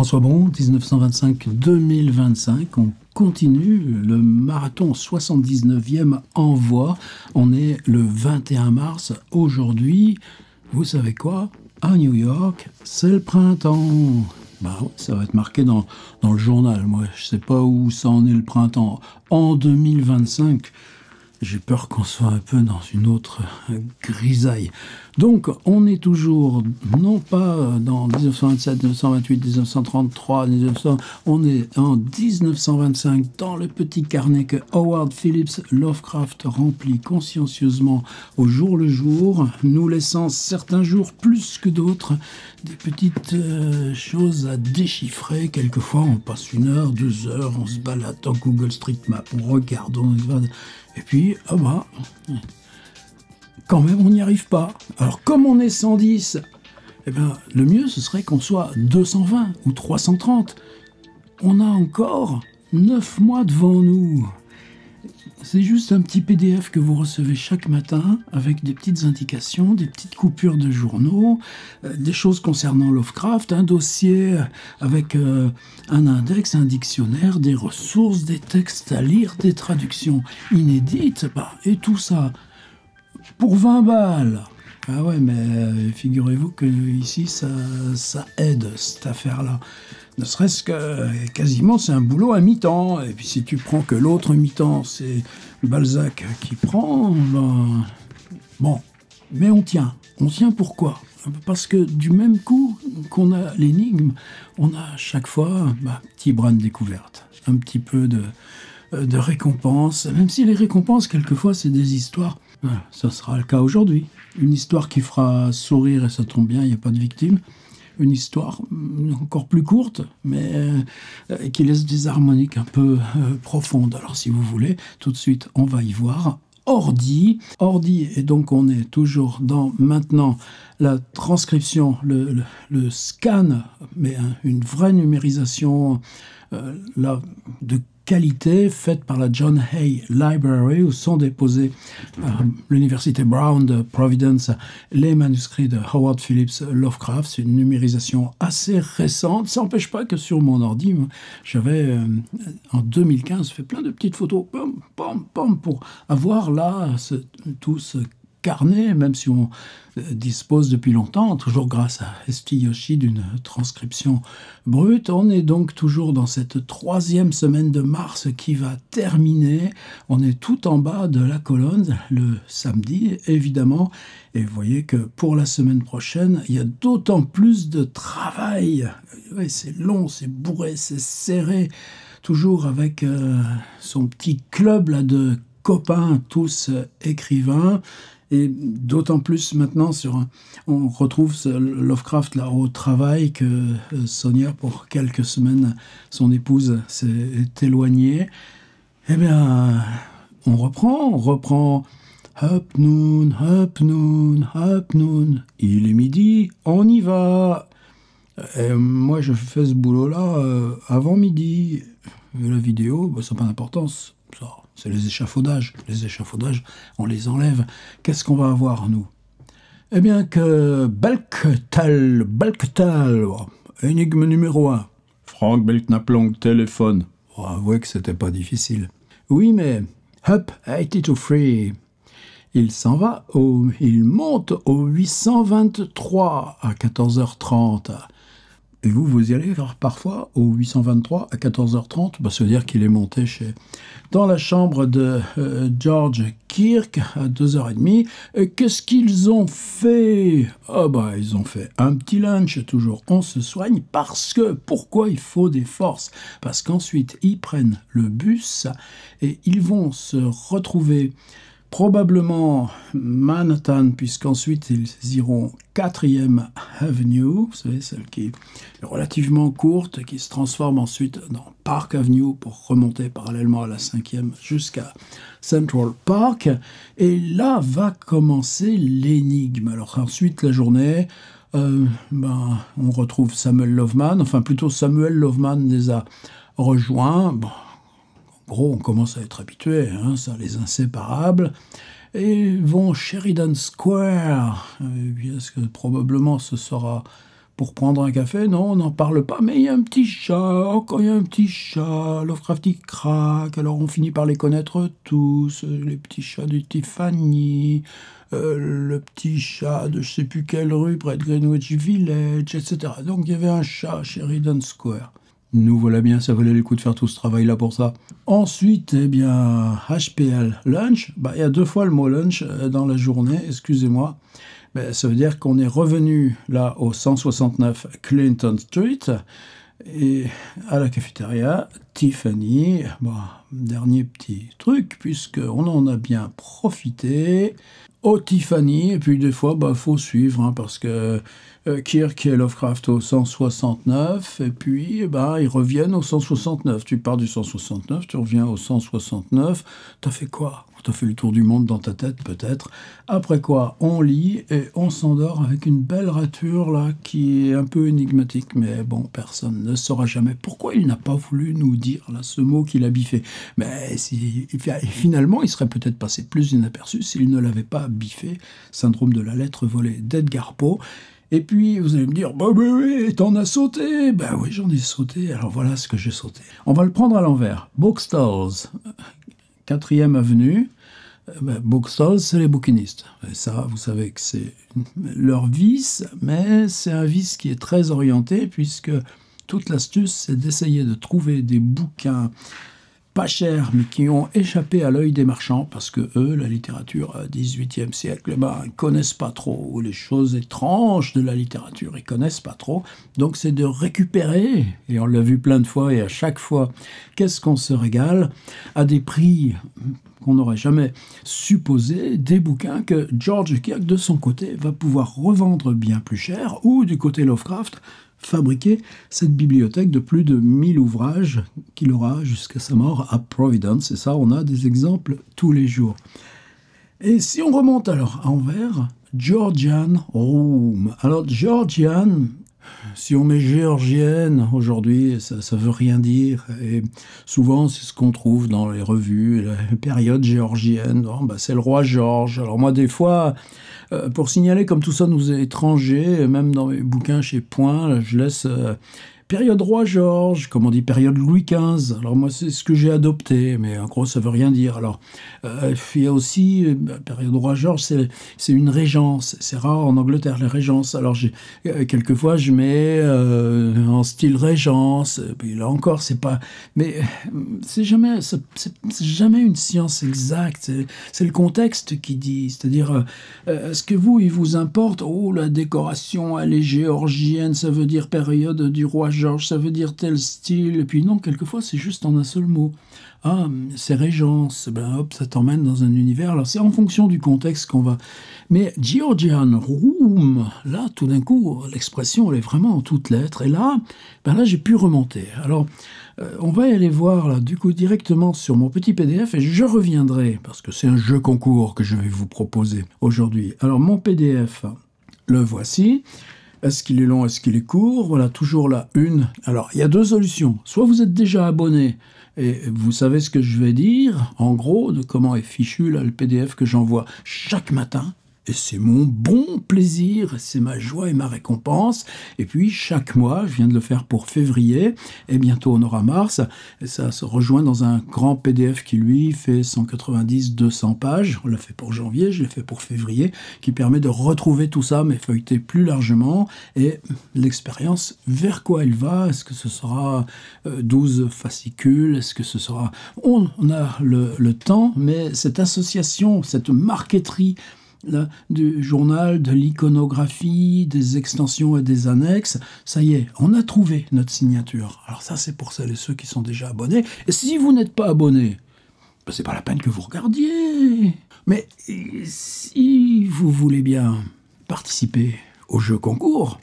François Bron, 1925-2025. On continue le marathon 79e envoi. On est le 21 mars. Aujourd'hui, vous savez quoi? À New York, c'est le printemps. Bah, ça va être marqué dans le journal. Moi, je ne sais pas où ça en est le printemps. En 2025, j'ai peur qu'on soit un peu dans une autre grisaille. Donc, on est toujours, non pas dans 1927, 1928, 1933, 1900, on est en 1925 dans le petit carnet que Howard Phillips Lovecraft remplit consciencieusement au jour le jour, nous laissant certains jours plus que d'autres des petites choses à déchiffrer. Quelquefois, on passe 1 heure, 2 heures, on se balade dans Google Street Map, on regarde, et puis, quand même, on n'y arrive pas. Alors, comme on est 110, le mieux, ce serait qu'on soit 220 ou 330. On a encore 9 mois devant nous. C'est juste un petit PDF que vous recevez chaque matin avec des petites indications, des petites coupures de journaux, des choses concernant Lovecraft, un dossier avec un index, un dictionnaire, des ressources, des textes à lire, des traductions inédites, et tout ça pour 20 balles. Ah ouais, mais figurez-vous que ici ça aide, cette affaire-là. Ne serait-ce que quasiment c'est un boulot à mi-temps. Et puis si tu prends que l'autre mi-temps, c'est Balzac qui prend, bon, mais on tient. On tient pourquoi? Parce que du même coup qu'on a l'énigme, on a à chaque fois un petit brin de découverte, un petit peu de récompense, même si les récompenses, quelquefois, c'est des histoires. Voilà, ça sera le cas aujourd'hui. Une histoire qui fera sourire, et ça tombe bien, il n'y a pas de victime. Une histoire encore plus courte, mais qui laisse des harmoniques un peu profondes. Alors si vous voulez, tout de suite, on va y voir. Ordi, et donc on est toujours dans maintenant la transcription, le scan, mais une vraie numérisation de qualité faite par la John Hay Library, où sont déposés par l'université Brown de Providence les manuscrits de Howard Phillips Lovecraft. C'est une numérisation assez récente. Ça n'empêche pas que sur mon ordi, j'avais en 2015 fait plein de petites photos pour avoir là tout ce carnet, même si on dispose depuis longtemps, toujours grâce à Esti Yoshi, d'une transcription brute. On est donc toujours dans cette 3e semaine de mars qui va terminer. On est tout en bas de la colonne, le samedi, évidemment. Et vous voyez que pour la semaine prochaine, il y a d'autant plus de travail. Ouais, c'est long, c'est bourré, c'est serré. Toujours avec son petit club là de copains, tous écrivains. Et d'autant plus maintenant, on retrouve ce Lovecraft là au travail que Sonia, pour quelques semaines, son épouse, s'est éloignée. Eh bien, on reprend. Up noon, up noon, up noon. Il est midi, on y va. Et moi, je fais ce boulot-là avant midi. La vidéo, ça n'a pas d'importance. Ça, c'est les échafaudages. Les échafaudages, on les enlève. Qu'est-ce qu'on va avoir, nous? Eh bien que Belktal, énigme numéro 1. Frank Belknap téléphone. Avouez que c'était pas difficile. Oui, mais Up 82 il s'en va, il monte au 823 à 14h30. Et vous y allez parfois au 823 à 14h30, ça veut dire qu'il est monté dans la chambre de George Kirk à 2h30. Et qu'est-ce qu'ils ont fait? Ils ont fait un petit lunch, toujours on se soigne, pourquoi il faut des forces? Parce qu'ensuite, ils prennent le bus et ils vont se retrouver probablement Manhattan, puisqu'ensuite ils iront 4e Avenue, vous savez, celle qui est relativement courte, qui se transforme ensuite dans Park Avenue pour remonter parallèlement à la 5e jusqu'à Central Park. Et là va commencer l'énigme. Alors ensuite, la journée, on retrouve Samuel Loveman, Samuel Loveman les a rejoints. En gros, on commence à être habitué, ça, les inséparables. Et vont Sheridan Square, parce que probablement ce sera pour prendre un café, non, on n'en parle pas, mais il y a un petit chat, quand il y a un petit chat, Lovecraft il craque, alors on finit par les connaître tous, les petits chats du Tiffany, le petit chat de je sais plus quelle rue près de Greenwich Village, etc. Donc il y avait un chat chez Sheridan Square. Nous voilà bien, ça valait le coup de faire tout ce travail-là pour ça. Ensuite, eh bien, HPL, lunch, il y a 2 fois le mot lunch dans la journée, excusez-moi. Ça veut dire qu'on est revenu là au 169 Clinton Street et à la cafétéria Tiffany. Dernier petit truc, puisqu'on en a bien profité au Tiffany, et puis des fois, faut suivre, parce que Kirk et Lovecraft au 169, et puis ils reviennent au 169. Tu pars du 169, tu reviens au 169, t'as fait quoi? T'as fait le tour du monde dans ta tête, peut-être. Après quoi, on lit et on s'endort avec une belle rature là qui est un peu énigmatique, mais bon, personne ne saura jamais pourquoi il n'a pas voulu nous dire là ce mot qu'il a biffé. Mais finalement, il serait peut-être passé plus inaperçu s'il ne l'avait pas biffé. Syndrome de la lettre volée d'Edgar Poe. Et puis, vous allez me dire, oui, t'en as sauté. Oui, j'en ai sauté. Alors voilà ce que j'ai sauté. On va le prendre à l'envers. Bookstalls, 4e avenue. Bookstalls, c'est les bouquinistes. Et ça, vous savez que c'est leur vice, mais c'est un vice qui est très orienté, puisque toute l'astuce, c'est d'essayer de trouver des bouquins pas chers, mais qui ont échappé à l'œil des marchands, parce que eux, la littérature 18e siècle, ils connaissent pas trop les choses étranges de la littérature, ils connaissent pas trop. Donc c'est de récupérer, et on l'a vu plein de fois, et à chaque fois, qu'est-ce qu'on se régale, à des prix qu'on n'aurait jamais supposé, des bouquins que George Kirk, de son côté, va pouvoir revendre bien plus cher, ou du côté Lovecraft, fabriquer cette bibliothèque de plus de 1000 ouvrages qu'il aura jusqu'à sa mort à Providence. Et ça, on a des exemples tous les jours. Et si on remonte alors à Anvers, Georgian Room. Alors, Georgian, si on met géorgienne aujourd'hui, ça veut rien dire. Et souvent, c'est ce qu'on trouve dans les revues, la période géorgienne. C'est le roi George. Alors moi, des fois, pour signaler comme tout ça nous est étranger, même dans mes bouquins chez Point, là, je laisse période roi George, comme on dit période Louis XV. Alors moi, c'est ce que j'ai adopté, mais en gros, ça veut rien dire. Alors, il y a aussi, période roi George, c'est une régence. C'est rare en Angleterre, les régences. Alors, quelquefois, je mets en style régence. Puis là encore, c'est pas... Mais c'est jamais une science exacte. C'est le contexte qui dit. C'est-à-dire, est-ce que il vous importe, la décoration, elle est géorgienne, ça veut dire période du roi George, ça veut dire tel style, et puis non, quelquefois c'est juste en un seul mot. Ah, c'est régence, hop, ça t'emmène dans un univers. Alors c'est en fonction du contexte qu'on va... Mais Georgian Room, là, tout d'un coup, l'expression, elle est vraiment en toutes lettres, et là, j'ai pu remonter. Alors, on va y aller voir, là, du coup, directement sur mon petit PDF, et je reviendrai, parce que c'est un jeu concours que je vais vous proposer aujourd'hui. Alors, mon PDF, le voici. Est-ce qu'il est long, est-ce qu'il est court? Voilà, toujours la une. Alors, il y a 2 solutions. Soit vous êtes déjà abonné et vous savez ce que je vais dire, en gros, de comment est fichu là, le PDF que j'envoie chaque matin. Et c'est mon bon plaisir, c'est ma joie et ma récompense. Et puis, chaque mois, je viens de le faire pour février, et bientôt on aura mars, et ça se rejoint dans un grand PDF qui, lui, fait 190-200 pages. On l'a fait pour janvier, je l'ai fait pour février, qui permet de retrouver tout ça, mais feuilleter plus largement, et l'expérience, vers quoi elle va? Est-ce que ce sera 12 fascicules? Est-ce que ce sera... On a le temps, mais cette association, cette marqueterie, là, du journal, de l'iconographie, des extensions et des annexes, ça y est, on a trouvé notre signature. Alors ça, c'est pour celles et ceux qui sont déjà abonnés. Et si vous n'êtes pas abonné, c'est pas la peine que vous regardiez. Mais si vous voulez bien participer au jeu concours,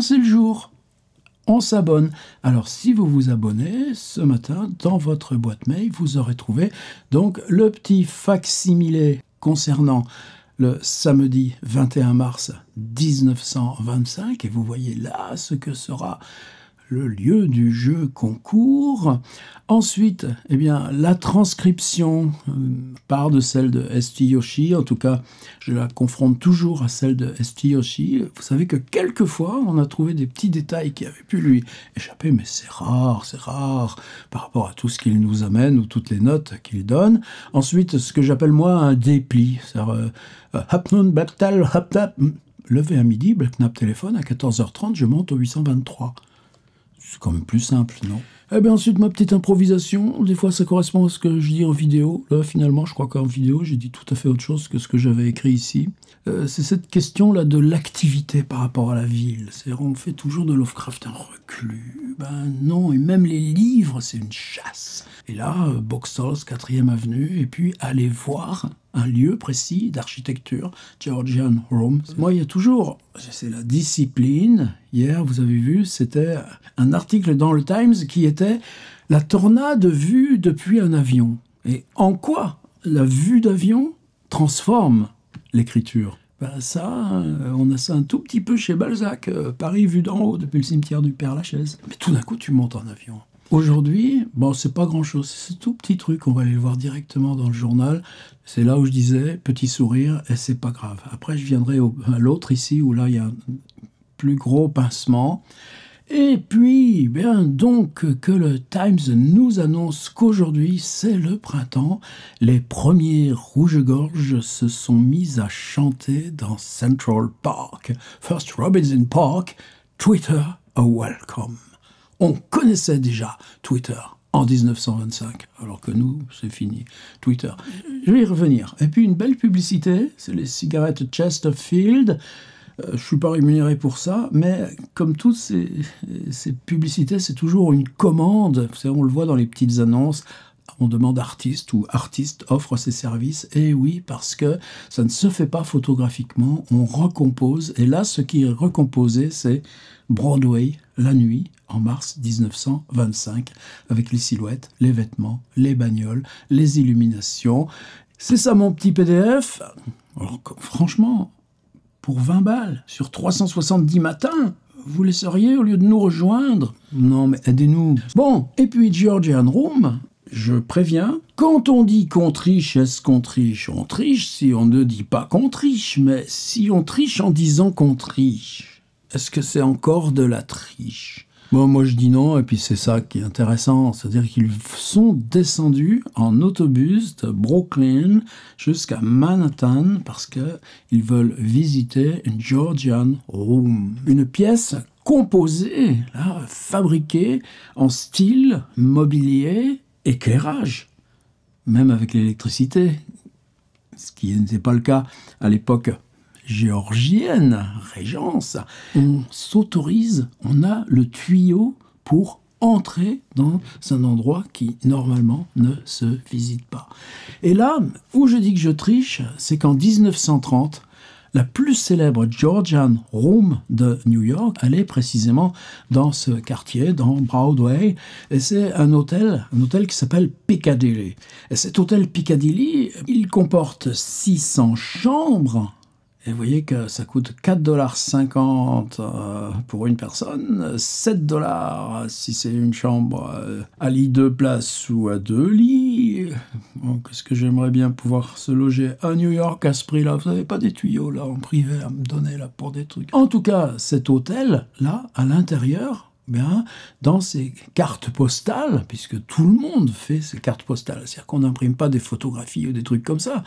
c'est le jour. On s'abonne. Alors, si vous vous abonnez, ce matin, dans votre boîte mail, vous aurez trouvé donc le petit fac-similé concernant le samedi 21 mars 1925, et vous voyez là ce que sera le lieu du jeu concours. Ensuite, eh bien, la transcription part de celle de S.T. Yoshi. En tout cas, je la confronte toujours à celle de S.T. Yoshi. Vous savez que quelquefois, on a trouvé des petits détails qui avaient pu lui échapper, mais c'est rare par rapport à tout ce qu'il nous amène ou toutes les notes qu'il donne. Ensuite, ce que j'appelle moi un dépli, c'est-à-dire Hapnun Baptal Haptap. Levé à midi, Blacknap téléphone, à 14h30, je monte au 823. C'est quand même plus simple, non? Eh bien ensuite, ma petite improvisation, des fois ça correspond à ce que je dis en vidéo. Là, finalement, je crois qu'en vidéo, j'ai dit tout à fait autre chose que ce que j'avais écrit ici. C'est cette question-là de l'activité par rapport à la ville. C'est-à-dire, on fait toujours de Lovecraft un reclus. Ben non, et même les livres, c'est une chasse. Et là, Boxtalls, 4e avenue, et puis aller voir un lieu précis d'architecture, Georgian Rome. Moi, il y a toujours, c'est la discipline. Hier, vous avez vu, c'était un article dans le Times qui était « La tornade vue depuis un avion ». Et en quoi la vue d'avion transforme l'écriture? Ben ça, on a ça un tout petit peu chez Balzac. Paris vu d'en haut depuis le cimetière du Père-Lachaise. Mais tout d'un coup, tu montes en avion. Aujourd'hui, bon, c'est pas grand-chose. C'est tout petit truc. On va aller le voir directement dans le journal. C'est là où je disais, petit sourire, et c'est pas grave. Après, je viendrai à l'autre ici, où là, il y a un plus gros pincement. Et puis, bien donc, que le Times nous annonce qu'aujourd'hui, c'est le printemps. Les premiers rouges-gorges se sont mis à chanter dans Central Park. First Robinson Park, Twitter, a welcome. On connaissait déjà Twitter en 1925, alors que nous, c'est fini, Twitter. Je vais y revenir. Et puis une belle publicité, c'est les cigarettes Chesterfield. Je ne suis pas rémunéré pour ça, mais comme toutes ces publicités, c'est toujours une commande. Vous savez, on le voit dans les petites annonces. On demande artiste ou artiste offre ses services. Et oui, parce que ça ne se fait pas photographiquement, on recompose. Et là, ce qui est recomposé, c'est Broadway, la nuit, en mars 1925, avec les silhouettes, les vêtements, les bagnoles, les illuminations. C'est ça mon petit PDF. Alors, franchement, pour 20 balles, sur 370 matins, vous laisseriez au lieu de nous rejoindre? Non, mais aidez-nous. Bon, et puis Georgian Room, je préviens, quand on dit qu'on triche, est-ce qu'on triche? On triche si on ne dit pas qu'on triche, mais si on triche en disant qu'on triche, est-ce que c'est encore de la triche? Bon, moi je dis non, et puis c'est ça qui est intéressant, c'est-à-dire qu'ils sont descendus en autobus de Brooklyn jusqu'à Manhattan parce qu'ils veulent visiter une Georgian Room, une pièce composée, là, fabriquée en style, mobilier, éclairage, même avec l'électricité, ce qui n'était pas le cas à l'époque géorgienne, Régence. On s'autorise, on a le tuyau pour entrer dans un endroit qui, normalement, ne se visite pas. Et là, où je dis que je triche, c'est qu'en 1930, la plus célèbre Georgian Room de New York, elle est précisément dans ce quartier, dans Broadway, et c'est un hôtel qui s'appelle Piccadilly. Et cet hôtel Piccadilly, il comporte 600 chambres. Et vous voyez que ça coûte 4,50 $ pour une personne, 7 $ si c'est une chambre à lit 2 places ou à 2 lits. Bon, qu'est-ce que j'aimerais bien pouvoir se loger à New York à ce prix-là? Vous n'avez pas des tuyaux là en privé à me donner là pour des trucs. En tout cas, cet hôtel-là, à l'intérieur, bien, dans ces cartes postales, puisque tout le monde fait ces cartes postales, c'est-à-dire qu'on n'imprime pas des photographies ou des trucs comme ça,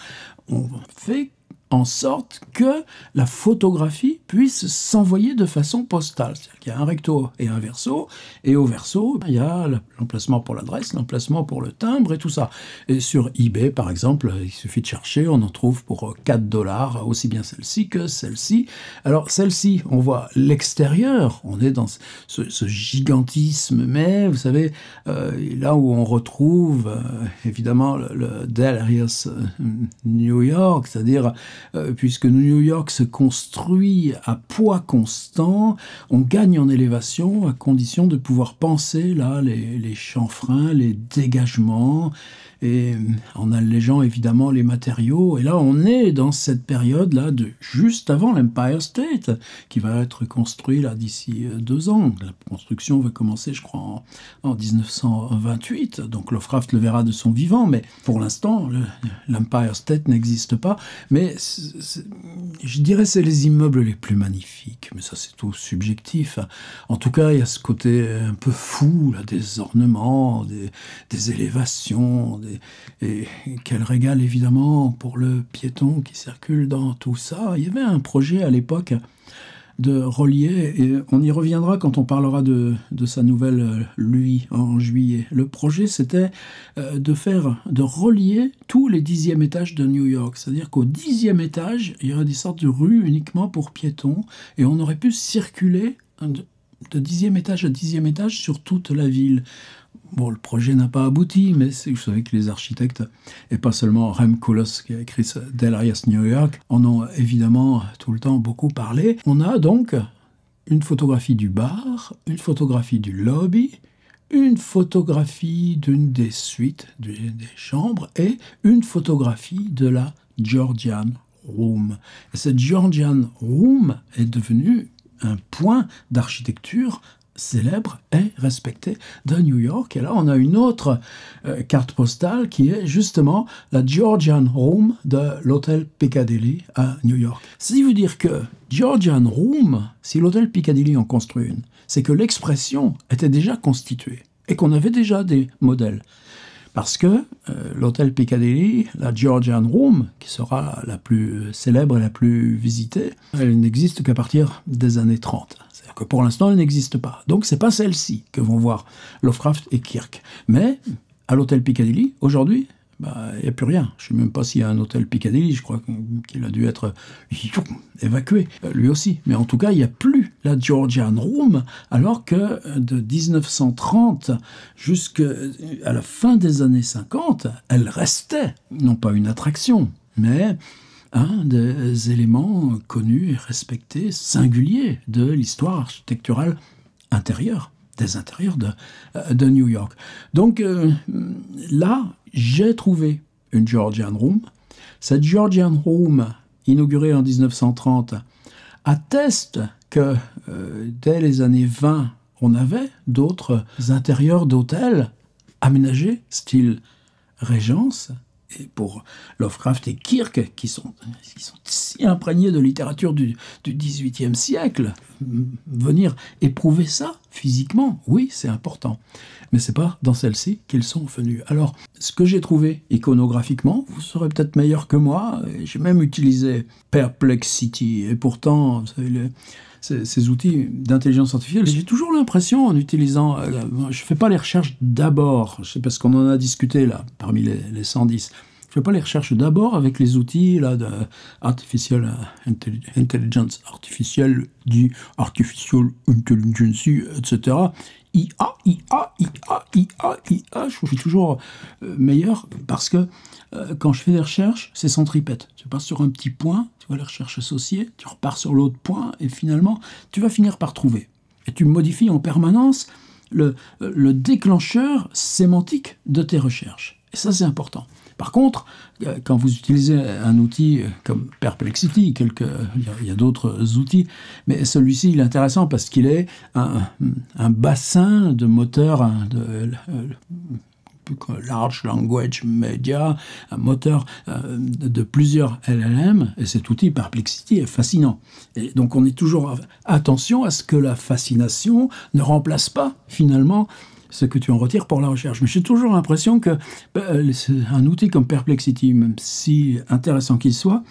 on fait en sorte que la photographie puisse s'envoyer de façon postale. C'est-à-dire qu'il y a un recto et un verso, et au verso, il y a l'emplacement pour l'adresse, l'emplacement pour le timbre et tout ça. Et sur eBay, par exemple, il suffit de chercher, on en trouve pour 4 $, aussi bien celle-ci que celle-ci. Alors, celle-ci, on voit l'extérieur, on est dans ce gigantisme, mais vous savez, là où on retrouve, évidemment, le Delirious New York, c'est-à-dire puisque New York se construit à poids constant, on gagne en élévation à condition de pouvoir penser là les chanfreins, les dégagements. et en allégeant évidemment les matériaux. Et là, on est dans cette période-là de juste avant l'Empire State, qui va être construit là d'ici 2 ans. La construction va commencer, je crois, en 1928. Donc Lovecraft le verra de son vivant, mais pour l'instant, l'Empire State n'existe pas. Mais je dirais c'est les immeubles les plus magnifiques. Mais ça, c'est tout subjectif. En tout cas, il y a ce côté un peu fou, là, des ornements, des élévations, et quel régal évidemment pour le piéton qui circule dans tout ça. Il y avait un projet à l'époque de relier, et on y reviendra quand on parlera de sa nouvelle Lui en juillet. Le projet, c'était de relier tous les 10e étages de New York. C'est-à-dire qu'au 10e étage, il y aurait des sortes de rues uniquement pour piétons, et on aurait pu circuler de 10e étage à 10e étage sur toute la ville. Bon, le projet n'a pas abouti, mais vous savez que les architectes, et pas seulement Rem Koolhaas qui a écrit Delirious New York, en ont évidemment tout le temps beaucoup parlé. On a donc une photographie du bar, une photographie du lobby, une photographie d'une des suites des chambres et une photographie de la Georgian Room. Et cette Georgian Room est devenue un point d'architecture célèbre et respecté de New York. Et là, on a une autre carte postale qui est justement la Georgian Room de l'hôtel Piccadilly à New York. Ça veut dire que Georgian Room, si l'hôtel Piccadilly en construit une, c'est que l'expression était déjà constituée et qu'on avait déjà des modèles. Parce que l'hôtel Piccadilly, la Georgian Room, qui sera la plus célèbre et la plus visitée, elle n'existe qu'à partir des années 30. C'est-à-dire que pour l'instant, elle n'existe pas. Donc, c'est pas celle-ci que vont voir Lovecraft et Kirk. Mais à l'hôtel Piccadilly, aujourd'hui, il n'y a plus rien. Je ne sais même pas s'il y a un hôtel Piccadilly, je crois qu'il a dû être évacué, lui aussi. Mais en tout cas, il n'y a plus la Georgian Room, alors que de 1930 jusqu'à la fin des années 50, elle restait, non pas une attraction, mais un des éléments connus et respectés, singuliers de l'histoire architecturale intérieure, des intérieurs de New York. Donc là, j'ai trouvé une Georgian Room. Cette Georgian Room, inaugurée en 1930, atteste que dès les années 20, on avait d'autres intérieurs d'hôtels aménagés, style Régence. Et pour Lovecraft et Kirk, qui sont si imprégnés de littérature du XVIIIe siècle, venir éprouver ça physiquement, oui, c'est important. Mais c'est pas dans celle-ci qu'ils sont venus. Alors, ce que j'ai trouvé iconographiquement, vous serez peut-être meilleur que moi, j'ai même utilisé Perplexity, et pourtant, vous savez, ces outils d'intelligence artificielle, j'ai toujours l'impression, en utilisant... je ne fais pas les recherches d'abord, c'est parce qu'on en a discuté là, parmi les 110. Je ne fais pas les recherches d'abord avec les outils là, de artificial intelligence artificielle, dit artificial intelligence, etc. IA, je suis toujours meilleur parce que quand je fais des recherches, c'est centripète. Tu passes sur un petit point, tu vois les recherches associées, tu repars sur l'autre point et finalement, tu vas finir par trouver. Et tu modifies en permanence le déclencheur sémantique de tes recherches. Et ça, c'est important. Par contre, quand vous utilisez un outil comme Perplexity, il y a d'autres outils, mais celui-ci, il est intéressant parce qu'il est un bassin de moteurs Large Language Media, un moteur de plusieurs LLM, et cet outil Perplexity est fascinant. Et donc on est toujours attention à ce que la fascination ne remplace pas finalement ce que tu en retires pour la recherche. Mais j'ai toujours l'impression que un outil comme Perplexity, même si intéressant qu'il soit,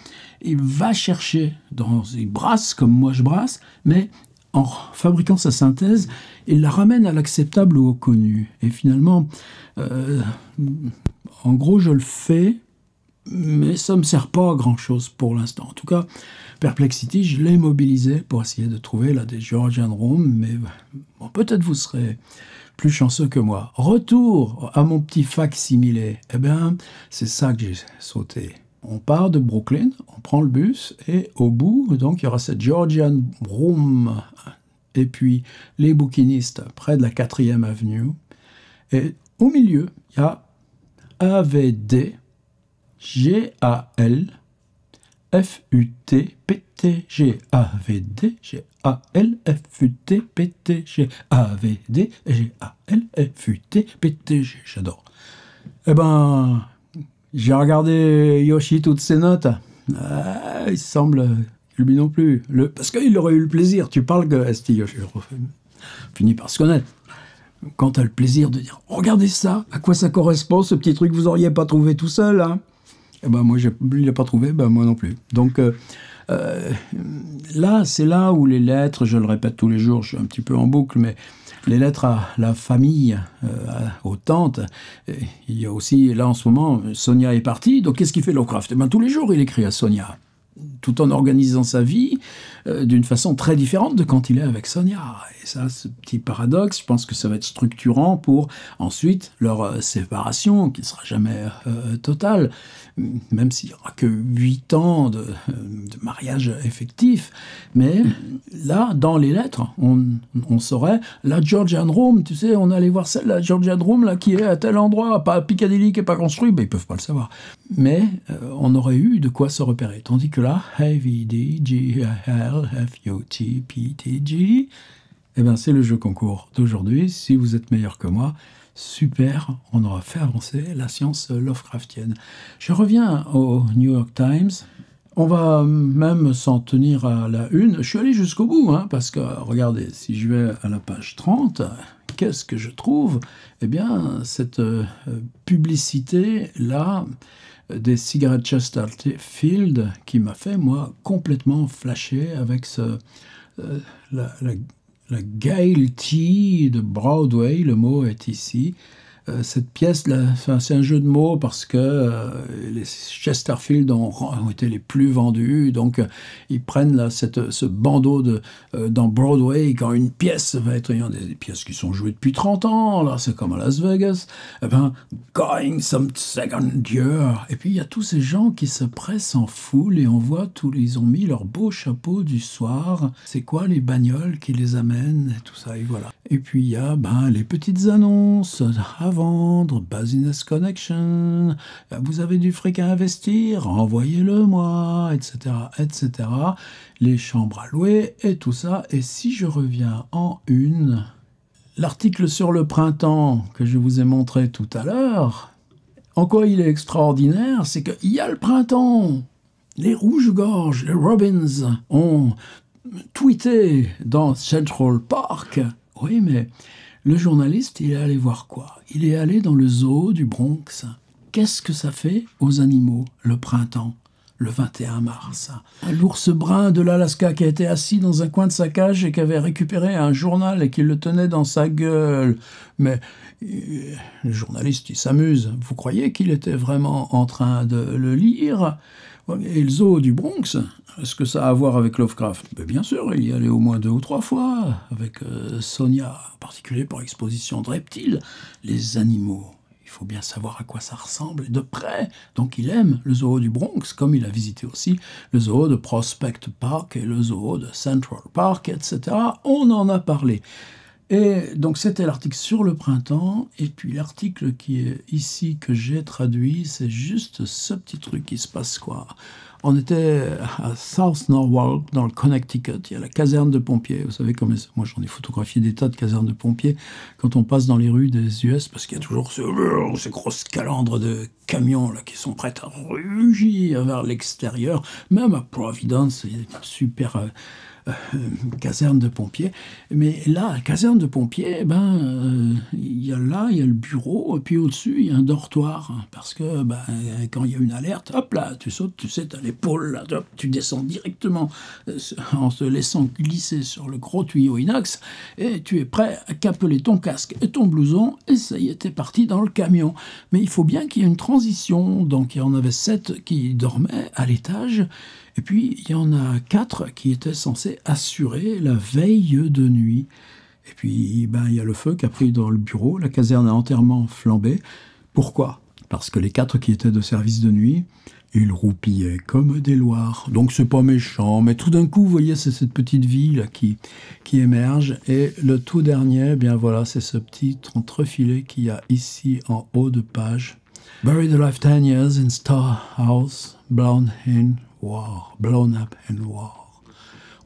il va chercher, il brasse comme moi je brasse, mais en fabriquant sa synthèse, il la ramène à l'acceptable ou au connu. Et finalement, en gros, je le fais, mais ça ne me sert pas à grand-chose pour l'instant. En tout cas, Perplexity, je l'ai mobilisé pour essayer de trouver là, des Georgian Room, mais bon, peut-être vous serez plus chanceux que moi. Retour à mon petit fac-similé. Eh bien, c'est ça que j'ai sauté. On part de Brooklyn, on prend le bus, et au bout, donc, il y aura cette Georgian Room, et puis les bouquinistes près de la 4e avenue. Et au milieu, il y a G-A-V-D G-A-L-F-U-T-P-T G-A-V-D G-A-L-F-U-T-P-T G-A-V-D G-A-L-F-U-T-P-T-G. J'adore. Eh ben, j'ai regardé Yoshi toutes ses notes. Il semble que lui non plus. Parce qu'il aurait eu le plaisir. Tu parles que Esti Yoshi finit par se connaître. Quand tu as le plaisir de dire regardez ça, à quoi ça correspond, ce petit truc que vous n'auriez pas trouvé tout seul. Hein. Eh ben moi, il ne l'a pas trouvé, ben moi non plus. Donc là, c'est là où les lettres, je le répète tous les jours, je suis un petit peu en boucle, mais les lettres à la famille, aux tantes, il y a aussi, là en ce moment, Sonia est partie, donc qu'est-ce qu'il fait Lovecraft? Eh ben, tous les jours, il écrit à Sonia, tout en organisant sa vie d'une façon très différente de quand il est avec Sonia. Et ça, ce petit paradoxe, je pense que ça va être structurant pour ensuite leur séparation, qui ne sera jamais totale, même s'il n'y aura que 8 ans de mariage effectif. Mais là, dans les lettres, on saurait, la Georgian Room, tu sais, on allait voir celle, la Georgian Room, là, qui est à tel endroit, pas à Piccadilly, qui n'est pas construit, ben, ils ne peuvent pas le savoir. Mais on aurait eu de quoi se repérer. Tandis que là, A-V-D-G-A-L-F-U-T-P-T-G, eh ben, c'est le jeu concours d'aujourd'hui. Si vous êtes meilleur que moi, super, on aura fait avancer la science Lovecraftienne. Je reviens au New York Times. On va même s'en tenir à la une. Je suis allé jusqu'au bout, hein, parce que, regardez, si je vais à la page 30, qu'est-ce que je trouve? Eh bien, cette publicité-là des cigarettes Chesterfield qui m'a fait, moi, complètement flasher avec la Gale Tea de Broadway, le mot est ici. Cette pièce-là, c'est un jeu de mots parce que les Chesterfield ont été les plus vendus, donc ils prennent là, ce bandeau dans Broadway, quand une pièce va être, il y a des pièces qui sont jouées depuis 30 ans, là c'est comme à Las Vegas, eh ben, going some second year, et puis il y a tous ces gens qui se pressent en foule, et on voit ils ont mis leur beau chapeau du soir, c'est quoi les bagnoles qui les amènent, et tout ça, et voilà. Et puis il y a les petites annonces à vendre, Business Connection, vous avez du fric à investir, envoyez-le moi, etc., etc. Les chambres à louer et tout ça. Et si je reviens en une, l'article sur le printemps que je vous ai montré tout à l'heure, en quoi il est extraordinaire, c'est qu'il y a le printemps. Les rouges-gorges, les Robins ont tweeté dans Central Park. Oui, mais le journaliste, il est allé voir quoi? Il est allé dans le zoo du Bronx. Qu'est-ce que ça fait aux animaux, le printemps, le 21 mars? L'ours brun de l'Alaska qui a été assis dans un coin de sa cage et qui avait récupéré un journal et qui le tenait dans sa gueule. Mais le journaliste, il s'amuse. Vous croyez qu'il était vraiment en train de le lire? Et le zoo du Bronx, est-ce que ça a à voir avec Lovecraft? Bien sûr, il y allait au moins 2 ou 3 fois, avec Sonia, en particulier pour l'exposition de reptiles, les animaux. Il faut bien savoir à quoi ça ressemble de près. Donc il aime le zoo du Bronx, comme il a visité aussi le zoo de Prospect Park et le zoo de Central Park, etc. On en a parlé. Et donc c'était l'article sur le printemps, et puis l'article qui est ici que j'ai traduit, c'est juste ce petit truc qui se passe quoi. On était à South Norwalk, dans le Connecticut, il y a la caserne de pompiers. Vous savez, comme moi j'en ai photographié des tas de casernes de pompiers quand on passe dans les rues des US, parce qu'il y a toujours ces grosses calandres de camions là, qui sont prêts à rugir vers l'extérieur. Même à Providence, il y a une super caserne de pompiers. Mais là, caserne de pompiers, il y a le bureau, et puis au-dessus, il y a un dortoir. Parce que quand il y a une alerte, hop là, tu sautes, tu sais, tu as l'épaule, là, hop, tu descends directement en te laissant glisser sur le gros tuyau inox, et tu es prêt à capeler ton casque et ton blouson, et ça y est, t'es parti dans le camion. Mais il faut bien qu'il y ait une transition. Donc il y en avait 7 qui dormaient à l'étage, et puis, il y en a 4 qui étaient censés assurer la veille de nuit. Et puis, il y a le feu qui a pris dans le bureau, la caserne a entièrement flambé. Pourquoi? Parce que les 4 qui étaient de service de nuit, ils roupillaient comme des loirs. Donc, c'est pas méchant, mais tout d'un coup, vous voyez, c'est cette petite vie là qui émerge. Et le tout dernier, c'est ce petit entrefilet qu'il y a ici en haut de page. Buried alive 10 years in storehouse, blown up in war.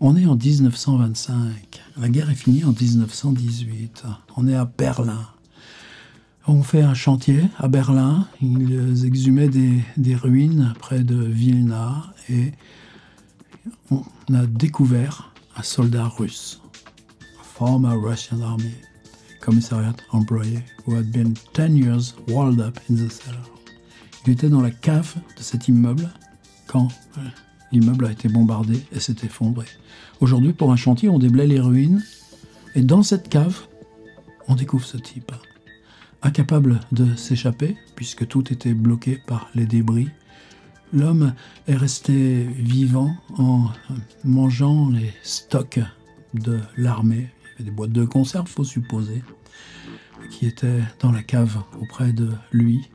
On est en 1925. La guerre est finie en 1918. On est à Berlin. On fait un chantier à Berlin. Ils exhumaient des ruines près de Vilna et on a découvert un soldat russe. A former Russian Army commissariat employé who had been 10 years walled up in the cellar. Il était dans la cave de cet immeuble quand l'immeuble a été bombardé et s'est effondré. Aujourd'hui, pour un chantier, on déblaye les ruines et dans cette cave, on découvre ce type. Incapable de s'échapper, puisque tout était bloqué par les débris, l'homme est resté vivant en mangeant les stocks de l'armée. Il y avait des boîtes de conserve, faut supposer, qui étaient dans la cave auprès de lui.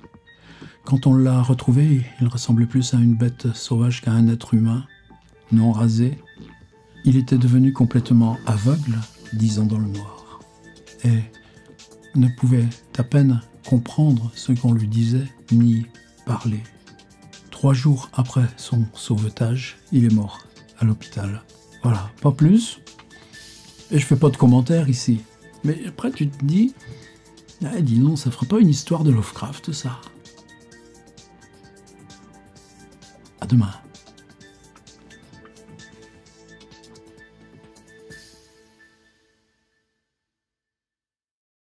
Quand on l'a retrouvé, il ressemblait plus à une bête sauvage qu'à un être humain, non rasé. Il était devenu complètement aveugle, 10 ans dans le noir, et ne pouvait à peine comprendre ce qu'on lui disait, ni parler. 3 jours après son sauvetage, il est mort à l'hôpital. Voilà, pas plus. Et je fais pas de commentaires ici. Mais après, tu te dis, ah, dis donc, ça ferait pas une histoire de Lovecraft, ça? À demain.